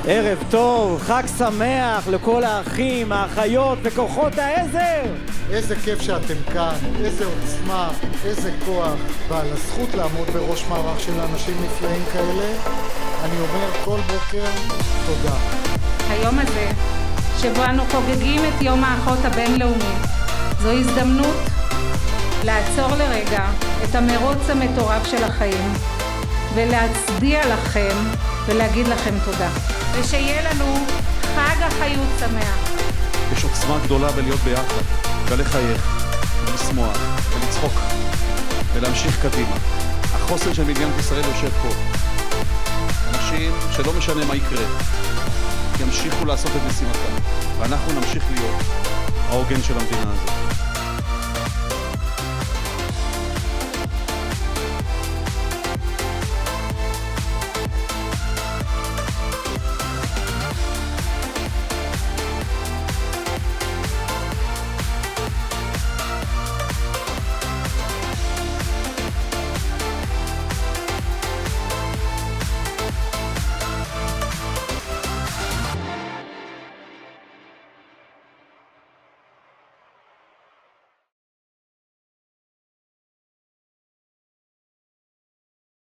ערב טוב, חג שמח לכל האחים, האחיות וכוחות העזר. איזה כיף שאתם כאן, איזה עוצמה, איזה כוח, ועל הזכות לעמוד בראש מערך של אנשים נפלאים כאלה, אני אומר כל בוקר תודה. היום הזה, שבו אנו חוגגים את יום האחות הבינלאומי, זו הזדמנות לעצור לרגע את המרוץ המטורף של החיים ולהצדיע לכם ולהגיד לכם תודה. ושיהיה לנו חג החיות שמח. יש עוצמה גדולה בלהיות ביחד, ולחייך, ולשמוח, ולצחוק, ולהמשיך קדימה. החוסן של מדינת ישראל יושב פה. אנשים שלא משנה מה יקרה, ימשיכו לעשות את משימתם, ואנחנו נמשיך להיות העוגן של המדינה הזאת.